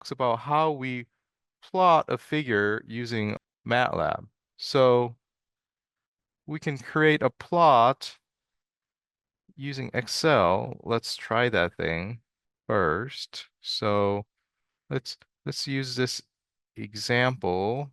talks about how we plot a figure using MATLAB. So we can create a plot using Excel. Let's try that thing first. So let's let's use this example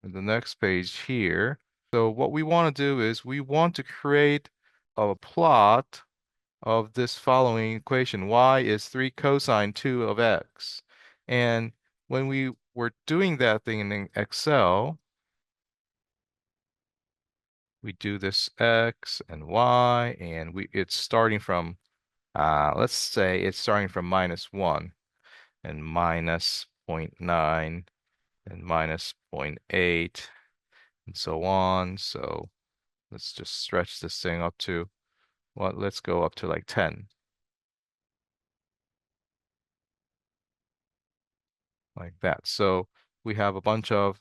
in the next page here. So what we want to do is we want to create a plot of this following equation. Y is 3 cosine 2 of x. And when we were doing that thing in Excel, we do this x and y, and it's starting from, let's say it's starting from -1 and minus 0.9 and minus 0.8 and so on. So let's just stretch this thing up to, well, let's go up to like 10. Like that. So we have a bunch of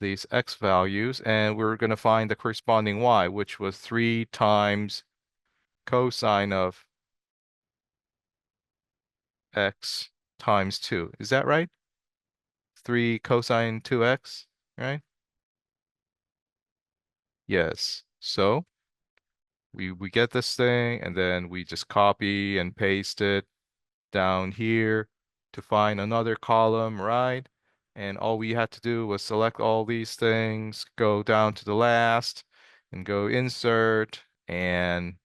these x values, and we're going to find the corresponding y, which was 3 times cosine of x times 2. Is that right? 3 cosine 2x, right? Yes. So we get this thing, and then we just copy and paste it down here to find another column, right? And all we had to do was select all these things, go down to the last, and go insert, and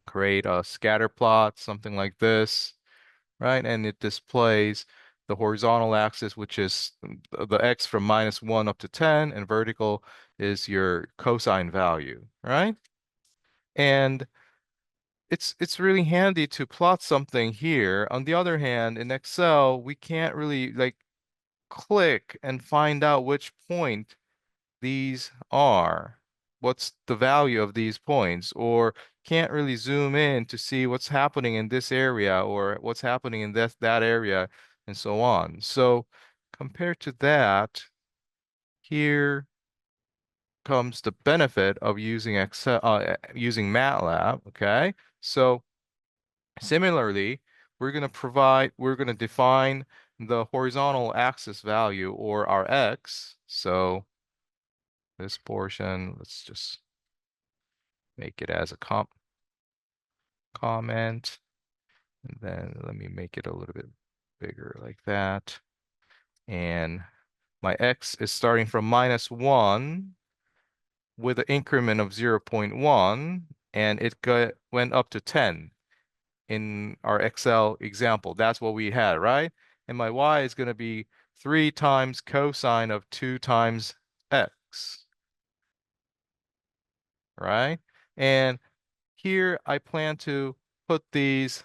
create a scatter plot, something like this, right? And it displays the horizontal axis, which is the x from -1 up to 10, and vertical is your cosine value, right? And it's really handy to plot something here. On the other hand, in Excel, we can't really like click and find out which point these are. What's the value of these points? Or can't really zoom in to see what's happening in this area or what's happening in that area and so on. So compared to that, here comes the benefit of using Excel, using MATLAB, okay? So similarly, we're going to define the horizontal axis value, or our x. So this portion, let's just make it as a comment. And then let me make it a little bit bigger like that. And my x is starting from -1 with an increment of 0.1, and it went up to 10. In our Excel example. That's what we had, right? And my y is going to be 3 times cosine of 2 times x, right? And here I plan to put these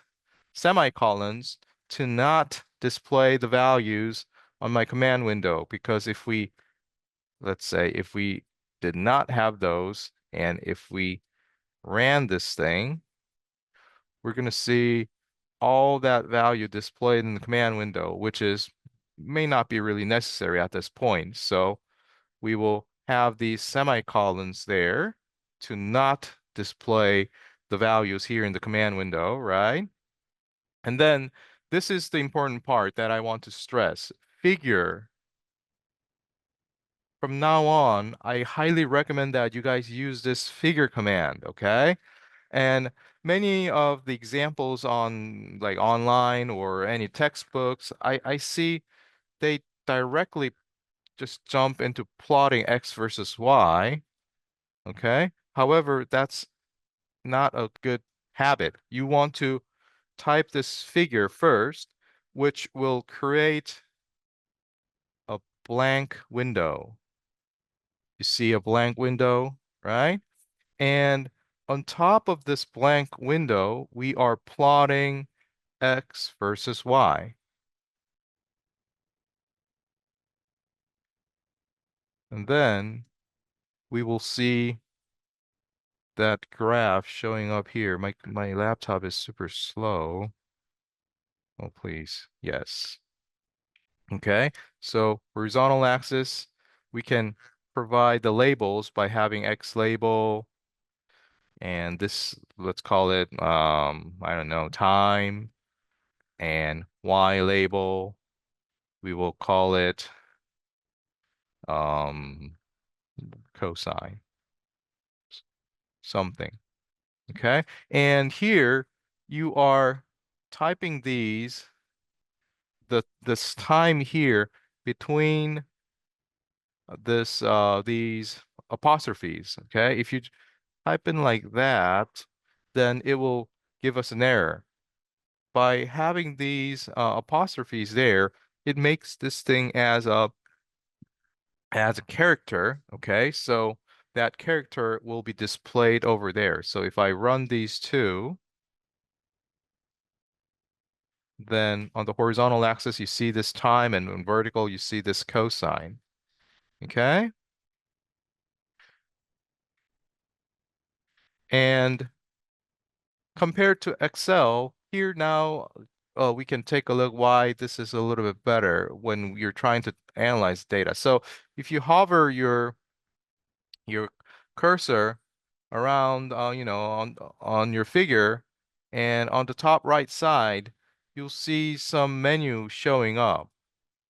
semicolons to not display the values on my command window, because if we, let's say, if we did not have those, and if we ran this thing, we're going to see all that value displayed in the command window, which may not be really necessary at this point. So we will have these semicolons there to not display the values here in the command window, right? And then this is the important part that I want to stress. Figure. From now on, I highly recommend that you guys use this figure command, okay? And many of the examples on like online or any textbooks, I see they directly just jump into plotting x versus y, okay? However, that's not a good habit. You want to type this figure first, which will create a blank window. You see a blank window, right? And on top of this blank window, we are plotting x versus y. And then we will see that graph showing up here. My laptop is super slow. Oh, please. Yes. Okay. So horizontal axis, we can provide the labels by having x label, and this, let's call it, I don't know, time, and y label. We will call it um, cosine something. Okay. And here you are typing this time here between these apostrophes. Okay. If you type in like that, then it will give us an error. By having these apostrophes there, it makes this thing as a character. Okay. So that character will be displayed over there. So if I run these two, then on the horizontal axis, you see this time, and on vertical, you see this cosine. Okay. And compared to Excel, here now, we can take a look why this is a little bit better when you're trying to analyze data. So if you hover your cursor around, on your figure, and on the top right side, you'll see some menu showing up,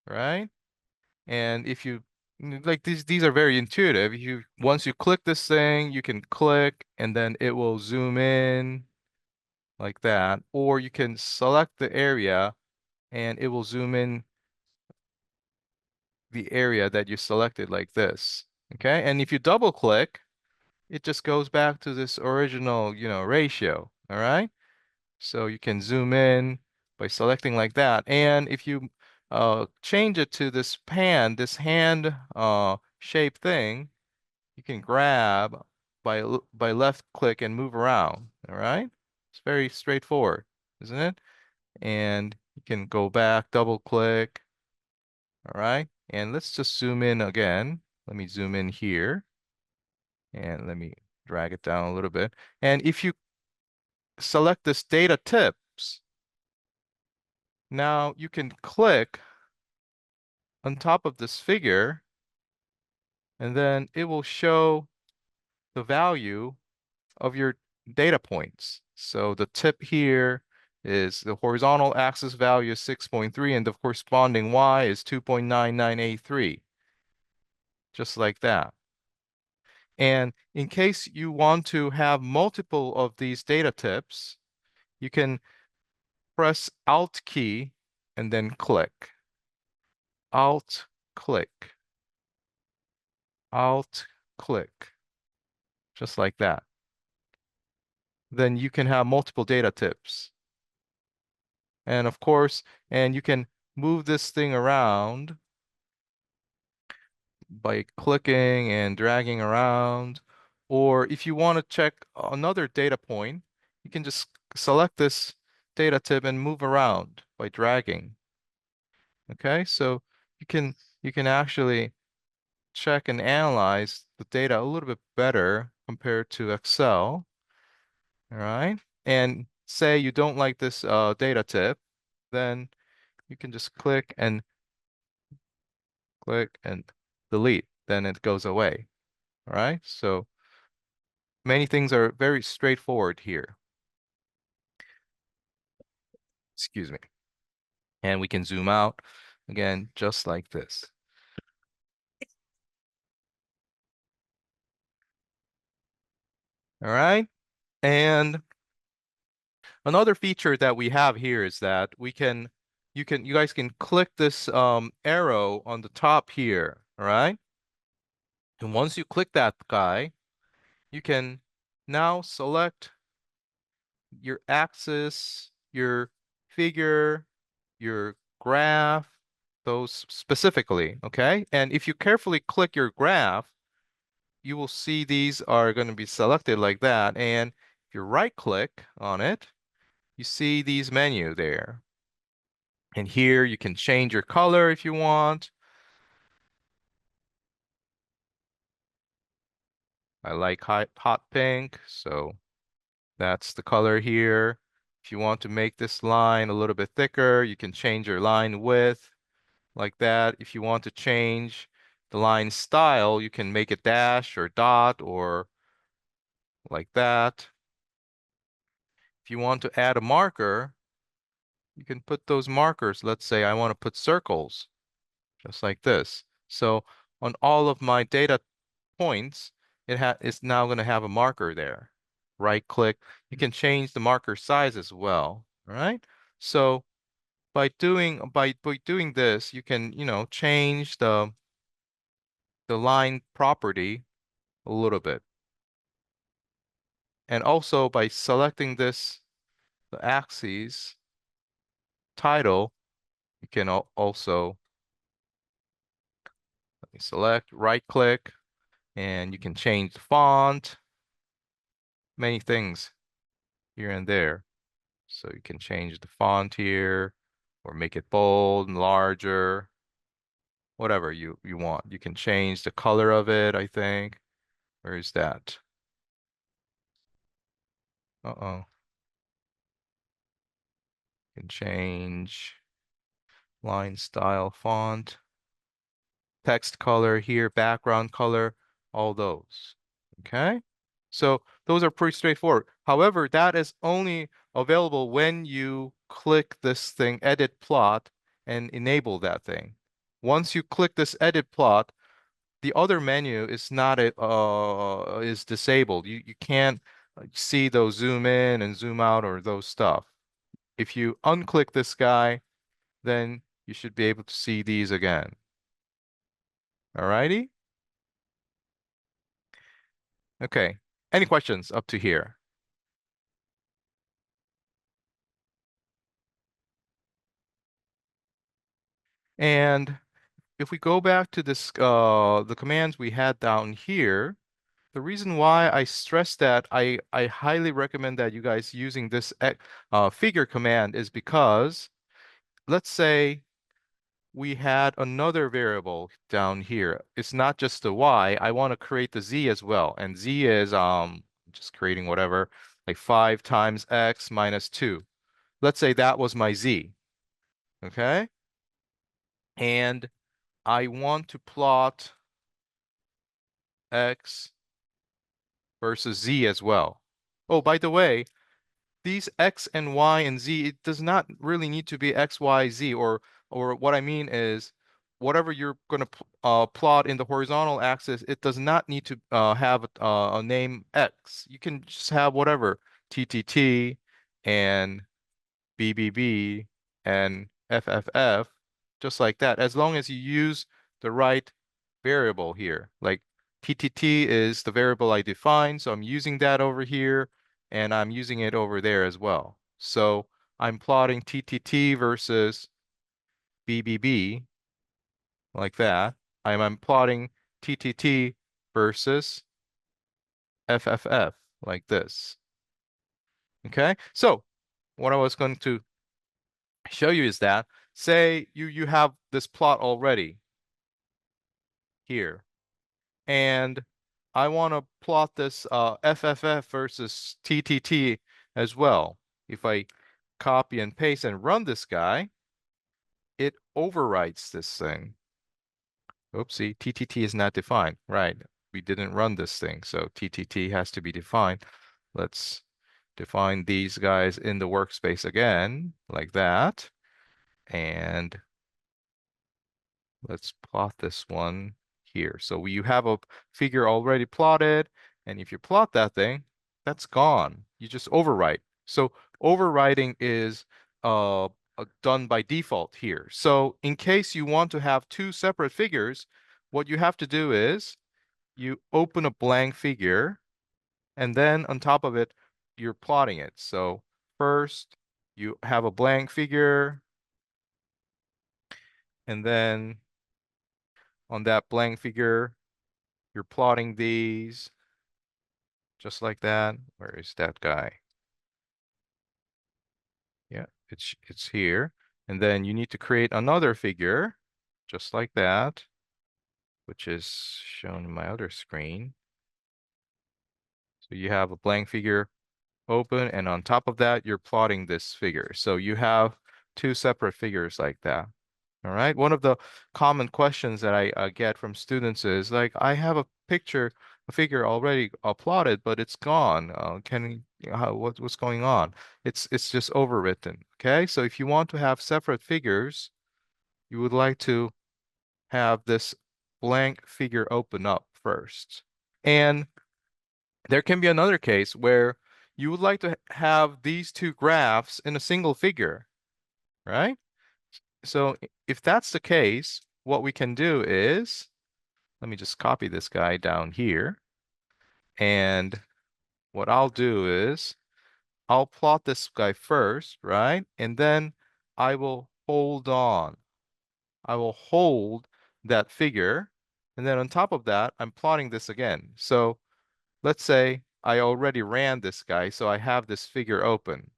right? And if you like these are very intuitive. You once you click this thing, you can click and then it will zoom in like that, or you can select the area and it will zoom in the area that you selected like this. Okay? And if you double click, it just goes back to this original, ratio. All right? So you can zoom in by selecting like that. And if you change it to this hand shape thing, you can grab by left click and move around. All right? It's very straightforward, isn't it? And you can go back, double click. All right? And let's just zoom in again. Let me zoom in here and let me drag it down a little bit. And if you select this data tips, now you can click on top of this figure and then it will show the value of your data points. So the tip here is the horizontal axis value is 6.3 and the corresponding y is 2.9983, just like that. And in case you want to have multiple of these data tips, you can press Alt key and then click. Alt, click. Alt, click. Just like that. Then you can have multiple data tips. And of course, and you can move this thing around by clicking and dragging around. Or if you want to check another data point, you can just select this data tip and move around by dragging. Okay, so you can you can actually check and analyze the data a little bit better compared to Excel. All right. And say you don't like this data tip, then you can just click and delete. Then it goes away. All right. So many things are very straightforward here. Excuse me. And we can zoom out again, just like this. All right. And another feature that we have here is that you guys can click this arrow on the top here. All right. And once you click that guy, you can now select your axis, your figure, your graph, those specifically, okay? And if you carefully click your graph, you will see these are going to be selected like that. And if you right click on it, you see these menu there. And here you can change your color if you want. I like hot pink, so that's the color here. If you want to make this line a little bit thicker, you can change your line width like that. If you want to change the line style, you can make it dash or dot or like that. If you want to add a marker, you can put those markers. Let's say I want to put circles. just like this. So on all of my data points, it's now going to have a marker there. Right click. You can change the marker size as well. All right. So by doing this, you can, change the line property a little bit. And also by selecting this, the axes title, you can also, let me select, right click, and you can change the font, many things here and there. So you can change the font here or make it bold and larger, whatever you want. You can change the color of it, I think. Where is that? Uh-oh. You can change line style, font, text color here, background color, all those. Okay? So those are pretty straightforward. However, that is only available when you click this thing, edit plot, and enable that thing. Once you click this edit plot, the other menu is not is disabled. You can't see those zoom in and zoom out or those stuff. If you unclick this guy, then you should be able to see these again. Alrighty? Okay. Any questions up to here? And if we go back to this, the commands we had down here, the reason why I stress that I highly recommend that you guys using this figure command is because let's say we had another variable down here. It's not just the y. I want to create the z as well. And z is just creating whatever, like 5 times x minus 2. Let's say that was my z. Okay? And I want to plot x versus z as well. Oh, by the way, these x and y and z, it does not really need to be x, y, z, or what I mean is whatever you're going to plot in the horizontal axis, it does not need to have a name x. You can just have whatever, TTT and BBB and FFF, just like that, as long as you use the right variable here. Like TTT is the variable I defined, so I'm using that over here, and I'm using it over there as well. So I'm plotting TTT versus BBB, like that. I'm plotting TTT versus FFF, like this. Okay, so what I was going to show you is that, say you have this plot already here, and I want to plot this FFF versus TTT as well. If I copy and paste and run this guy, it overwrites this thing. Oopsie, TTT is not defined. Right, we didn't run this thing, so TTT has to be defined. Let's define these guys in the workspace again, like that. And let's plot this one here. So you have a figure already plotted, and if you plot that thing, that's gone. You just overwrite. So overwriting is done by default here. So in case you want to have two separate figures, what you have to do is you open a blank figure, and then on top of it, you're plotting it. So first, you have a blank figure, and then on that blank figure, you're plotting these just like that. Where is that guy? Yeah, it's here. And then you need to create another figure just like that, which is shown in my other screen. So you have a blank figure open, and on top of that, you're plotting this figure. So you have two separate figures like that. All right. One of the common questions that I get from students is like, I have a figure already plotted, but it's gone. What's going on? It's just overwritten. Okay. So if you want to have separate figures, you would like to have this blank figure open up first. And there can be another case where you would like to have these two graphs in a single figure, right? So if that's the case, what we can do is, let me just copy this guy down here. And what I'll do is I'll plot this guy first, right? And then I will hold on. I will hold that figure. And then on top of that, I'm plotting this again. So let's say I already ran this guy, so I have this figure open.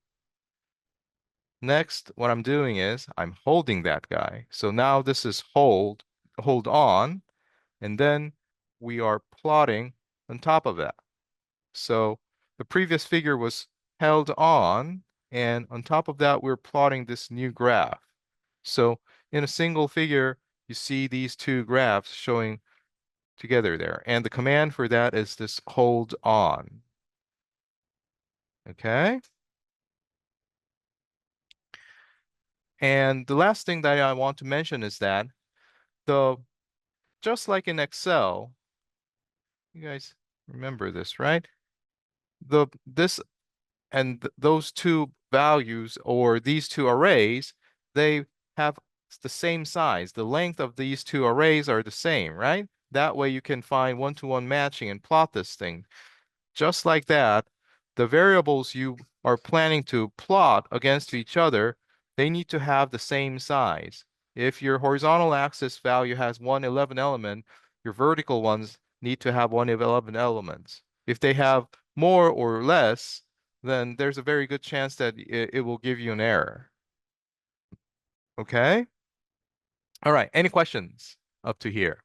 Next, what I'm doing is I'm holding that guy. So now this is hold on, and then we are plotting on top of that. So the previous figure was held on, and on top of that, we're plotting this new graph. So in a single figure, you see these two graphs showing together there. And the command for that is this hold on. Okay? And the last thing that I want to mention is that the just like in Excel, you guys remember this, right? This and those two values or these two arrays, they have the same size. The length of these two arrays are the same, right? That way you can find one-to-one matching and plot this thing. Just like that, the variables you are planning to plot against each other, they need to have the same size. If your horizontal axis value has 111 element, your vertical ones need to have 111 elements. If they have more or less, then there's a very good chance that it will give you an error. Okay? All right, any questions up to here?